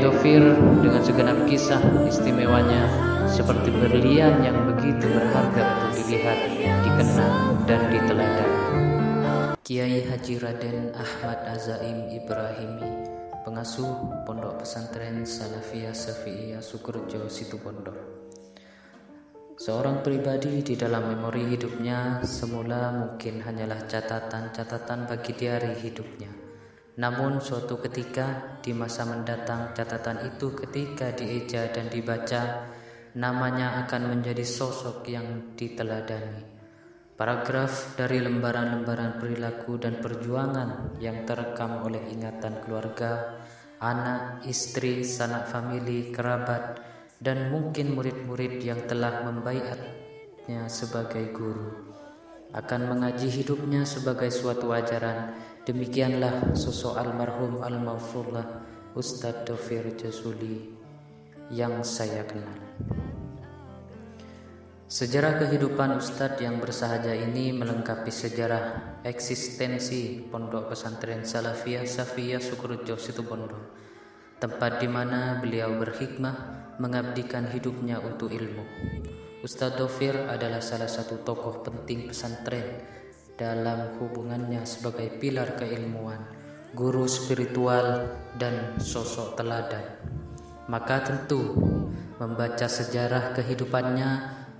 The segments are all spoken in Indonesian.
Kiai Dhofir dengan segenap kisah istimewanya seperti berlian yang begitu berharga untuk dilihat, dikenang, dan diteladani. Kiai Haji Raden Ahmad Azaim Ibrahimi, pengasuh Pondok Pesantren Salafiyah Syafi'iyah Sukorejo Situbondo. Seorang pribadi di dalam memori hidupnya semula mungkin hanyalah catatan-catatan bagi diari hidupnya. Namun suatu ketika di masa mendatang, catatan itu ketika dieja dan dibaca, namanya akan menjadi sosok yang diteladani. Paragraf dari lembaran-lembaran perilaku dan perjuangan yang terekam oleh ingatan keluarga, anak, istri, sanak famili, kerabat, dan mungkin murid-murid yang telah membaiatnya sebagai guru, akan mengaji hidupnya sebagai suatu ajaran. Demikianlah sosok almarhum al-maghfurlah Ustadz Dhofir Jasuli yang saya kenal. Sejarah kehidupan Ustadz yang bersahaja ini melengkapi sejarah eksistensi Pondok Pesantren Salafiyah Syafi'iyah Sukorejo Situbondo, tempat di mana beliau berhikmah mengabdikan hidupnya untuk ilmu. Ustadz Dhofir adalah salah satu tokoh penting pesantren dalam hubungannya sebagai pilar keilmuan, guru spiritual, dan sosok teladan. Maka tentu membaca sejarah kehidupannya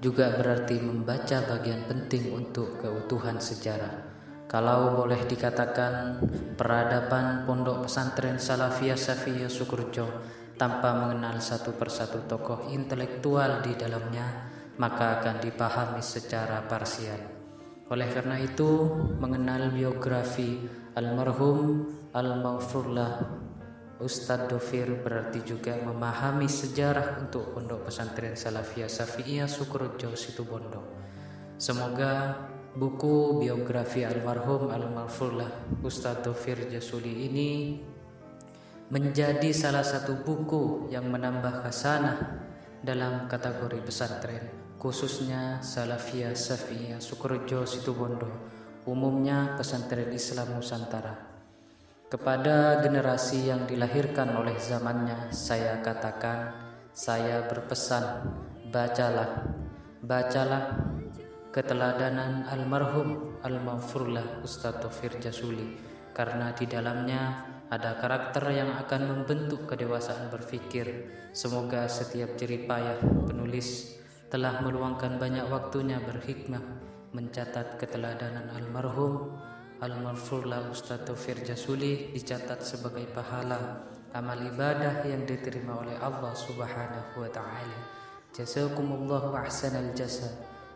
juga berarti membaca bagian penting untuk keutuhan sejarah. Kalau boleh dikatakan, peradaban Pondok Pesantren Salafiyah Syafi'iyah Sukorejo tanpa mengenal satu persatu tokoh intelektual di dalamnya, maka akan dipahami secara parsial. Oleh karena itu, mengenal biografi almarhum al-maghfurlah Ustadz Dhofir berarti juga memahami sejarah untuk Pondok Pesantren Salafiyah Syafi'iyah Sukorejo Situbondo. Semoga buku biografi almarhum al-maghfurlah Ustadz Dhofir Jasuli ini menjadi salah satu buku yang menambah khasanah dalam kategori pesantren, khususnya Salafiyah Syafi'iyah Sukorejo Situbondo, umumnya pesantren Islam Nusantara. Kepada generasi yang dilahirkan oleh zamannya, saya katakan, saya berpesan, bacalah keteladanan almarhum al-maghfurlah Ustadz Dhofir Jasuli, karena di dalamnya ada karakter yang akan membentuk kedewasaan berpikir. Semoga setiap jeripayah penulis telah meluangkan banyak waktunya berhikmah mencatat keteladanan almarhum al-maghfurlah Ustadz Dhofir Jasuli, dicatat sebagai pahala amal ibadah yang diterima oleh Allah Subhanahu wa ta'ala. Jazakumullahu ahsanal jasa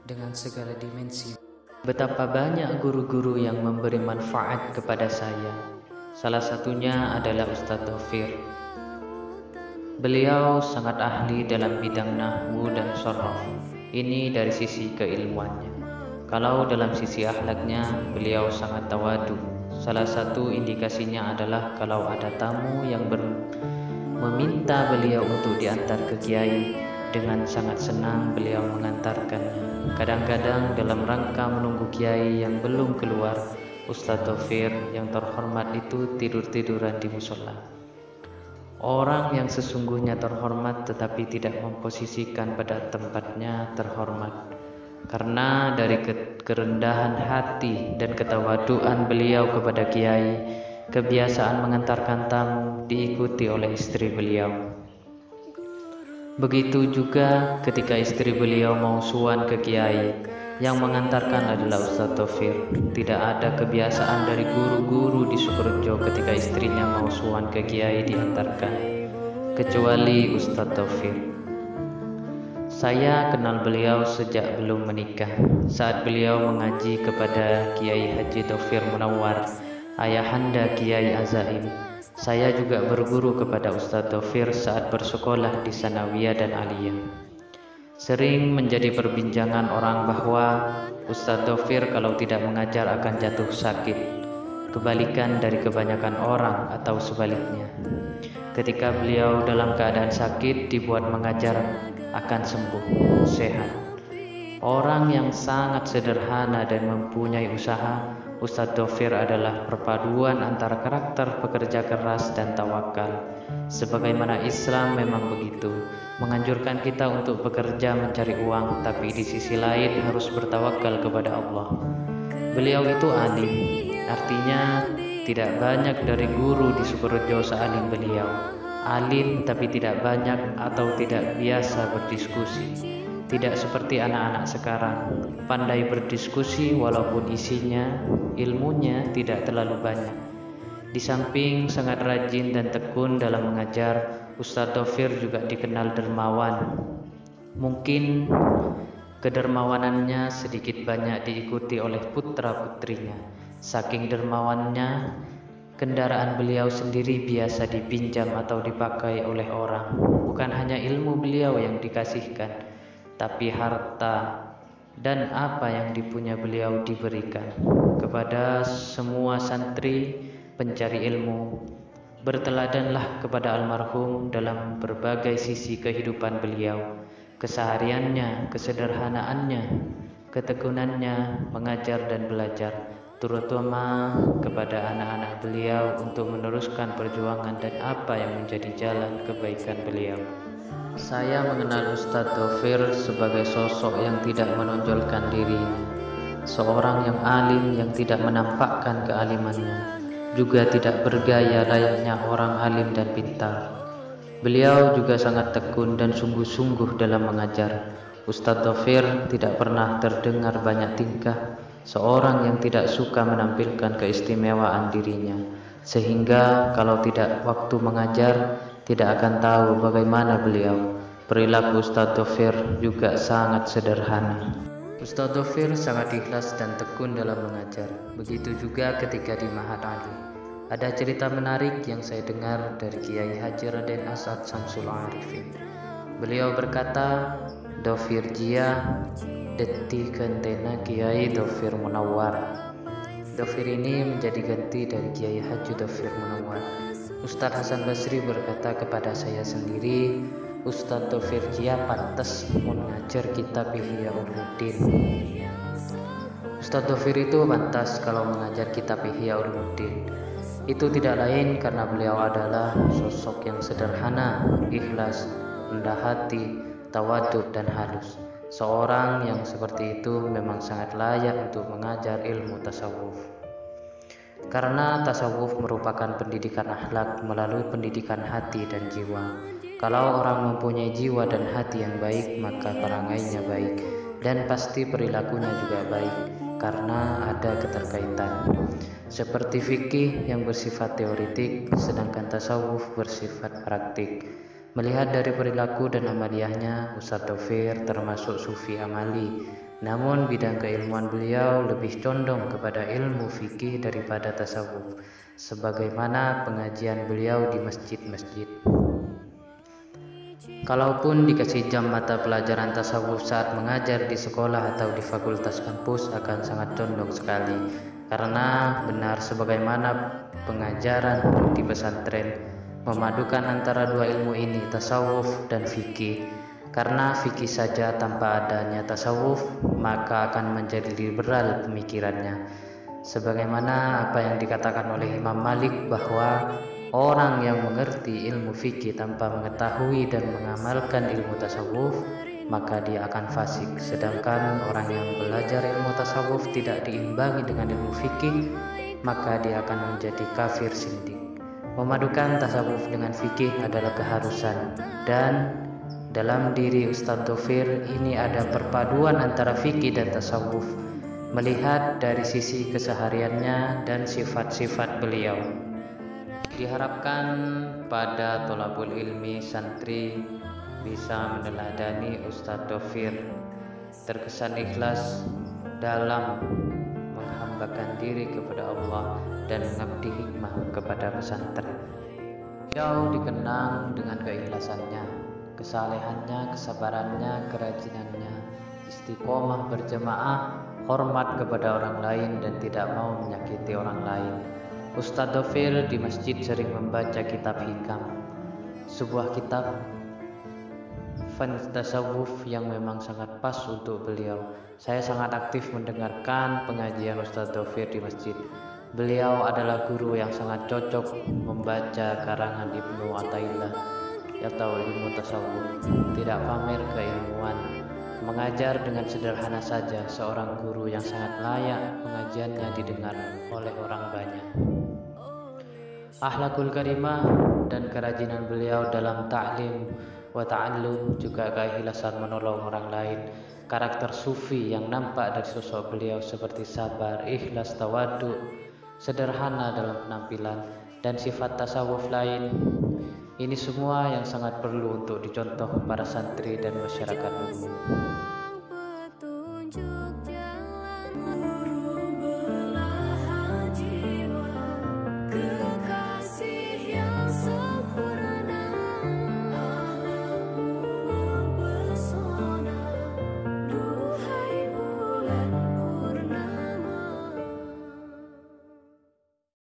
dengan segala dimensi. Betapa banyak guru-guru yang memberi manfaat kepada saya. Salah satunya adalah Ustadz Dhofir. Beliau sangat ahli dalam bidang nahwu dan sharaf. Ini dari sisi keilmuannya. Kalau dalam sisi akhlaknya, beliau sangat tawadu. Salah satu indikasinya adalah kalau ada tamu yang meminta beliau untuk diantar ke kiai, dengan sangat senang beliau mengantarkannya. Kadang-kadang dalam rangka menunggu kiai yang belum keluar, Ustadz Dhofir yang terhormat itu tidur-tiduran di musola. Orang yang sesungguhnya terhormat tetapi tidak memposisikan pada tempatnya terhormat. Karena dari kerendahan hati dan ketawaduan beliau kepada kiai, kebiasaan mengantarkan tamu diikuti oleh istri beliau. Begitu juga ketika istri beliau mau suan ke kiai, yang mengantarkan adalah Ustadz Dhofir. Tidak ada kebiasaan dari guru-guru di Sukorejo ketika istrinya mau suan ke kiai diantarkan, kecuali Ustadz Dhofir. Saya kenal beliau sejak belum menikah, saat beliau mengaji kepada Kiai Haji Dhofir Munawwar, ayahanda Kiai Azaim. Saya juga berguru kepada Ustadz Dhofir saat bersekolah di Sanawiyah dan Aliyah. Sering menjadi perbincangan orang bahwa Ustadz Dhofir kalau tidak mengajar akan jatuh sakit, kebalikan dari kebanyakan orang atau sebaliknya. Ketika beliau dalam keadaan sakit dibuat mengajar, akan sembuh, sehat. Orang yang sangat sederhana dan mempunyai usaha Ustadz Dhofir adalah perpaduan antara karakter pekerja keras dan tawakal. Sebagaimana Islam memang begitu, menganjurkan kita untuk bekerja mencari uang, tapi di sisi lain harus bertawakal kepada Allah. Beliau itu alim, artinya tidak banyak dari guru di Sukorejo sealim beliau. Alim tapi tidak banyak atau tidak biasa berdiskusi. Tidak seperti anak-anak sekarang, pandai berdiskusi walaupun isinya, ilmunya tidak terlalu banyak. Di samping sangat rajin dan tekun dalam mengajar, Ustadz Dhofir juga dikenal dermawan. Mungkin kedermawanannya sedikit banyak diikuti oleh putra-putrinya. Saking dermawannya, kendaraan beliau sendiri biasa dipinjam atau dipakai oleh orang. Bukan hanya ilmu beliau yang dikasihkan, tapi harta dan apa yang dipunya beliau diberikan kepada semua santri pencari ilmu. Berteladanlah kepada almarhum dalam berbagai sisi kehidupan beliau, kesehariannya, kesederhanaannya, ketekunannya mengajar dan belajar, terutama kepada anak-anak beliau untuk meneruskan perjuangan dan apa yang menjadi jalan kebaikan beliau. Saya mengenal Ustadz Dhofir sebagai sosok yang tidak menonjolkan dirinya, seorang yang alim yang tidak menampakkan kealimannya, juga tidak bergaya layaknya orang alim dan pintar. Beliau juga sangat tekun dan sungguh-sungguh dalam mengajar. Ustadz Dhofir tidak pernah terdengar banyak tingkah, seorang yang tidak suka menampilkan keistimewaan dirinya, sehingga kalau tidak waktu mengajar, tidak akan tahu bagaimana beliau. Perilaku Ustadz Dhofir juga sangat sederhana. Ustadz Dhofir sangat ikhlas dan tekun dalam mengajar. Begitu juga ketika di Mahat Ali. Ada cerita menarik yang saya dengar dari Kiai Haji Raden Asad Samsul Arifin. Beliau berkata, Dhofir Jia detti kentena Kiai Dhofir Munawwar. Dhofir ini menjadi ganti dari Kiai Haji Dhofir Munawwar. Ustadz Hasan Basri berkata kepada saya sendiri, Ustadz Dhofir Jia pantas mengajar kitab Ihya Ulumuddin. Ustadz Dhofir itu pantas kalau mengajar kitab Ihya Ulumuddin. Itu tidak lain karena beliau adalah sosok yang sederhana, ikhlas, rendah hati, tawaduk dan halus. Seorang yang seperti itu memang sangat layak untuk mengajar ilmu tasawuf. Karena tasawuf merupakan pendidikan akhlak melalui pendidikan hati dan jiwa. Kalau orang mempunyai jiwa dan hati yang baik, maka perangainya baik dan pasti perilakunya juga baik karena ada keterkaitan. Seperti fikih yang bersifat teoritik, sedangkan tasawuf bersifat praktik. Melihat dari perilaku dan amaliyahnya, Ustadz Dhofir termasuk sufi amali. Namun bidang keilmuan beliau lebih condong kepada ilmu fikih daripada tasawuf, sebagaimana pengajian beliau di masjid-masjid. Kalaupun dikasih jam mata pelajaran tasawuf saat mengajar di sekolah atau di fakultas kampus akan sangat condong sekali, karena benar sebagaimana pengajaran di pesantren memadukan antara dua ilmu ini, tasawuf dan fikih. Karena fikih saja tanpa adanya tasawuf, maka akan menjadi liberal pemikirannya. Sebagaimana apa yang dikatakan oleh Imam Malik bahwa orang yang mengerti ilmu fikih tanpa mengetahui dan mengamalkan ilmu tasawuf, maka dia akan fasik. Sedangkan orang yang belajar ilmu tasawuf tidak diimbangi dengan ilmu fikih, maka dia akan menjadi kafir sindik. Memadukan tasawuf dengan fikih adalah keharusan, dan dalam diri Ustadz Dhofir ini ada perpaduan antara fikih dan tasawuf, melihat dari sisi kesehariannya dan sifat-sifat beliau. Diharapkan pada tholabul ilmi santri bisa meneladani Ustadz Dhofir, terkesan ikhlas dalam menghambakan diri kepada Allah dan mengabdi hikmah kepada pesantren. Beliau dikenang dengan keikhlasannya, kesalehannya, kesabarannya, kerajinannya, istiqomah berjamaah, hormat kepada orang lain dan tidak mau menyakiti orang lain. Ustadz Dhofir di masjid sering membaca kitab hikam, sebuah kitab fans tasawuf yang memang sangat pas untuk beliau. Saya sangat aktif mendengarkan pengajian Ustadz Dhofir di masjid. Beliau adalah guru yang sangat cocok membaca karangan Ibnu Athaillah atau ilmu tasawuf. Tidak pamer keilmuan, mengajar dengan sederhana saja. Seorang guru yang sangat layak pengajiannya didengar oleh orang banyak. Akhlakul karimah dan kerajinan beliau dalam ta'lim wa ta'allum, juga keikhlasan menolong orang lain. Karakter sufi yang nampak dari sosok beliau seperti sabar, ikhlas, tawadu, sederhana dalam penampilan, dan sifat tasawuf lain. Ini semua yang sangat perlu untuk dicontoh para santri dan masyarakat umum.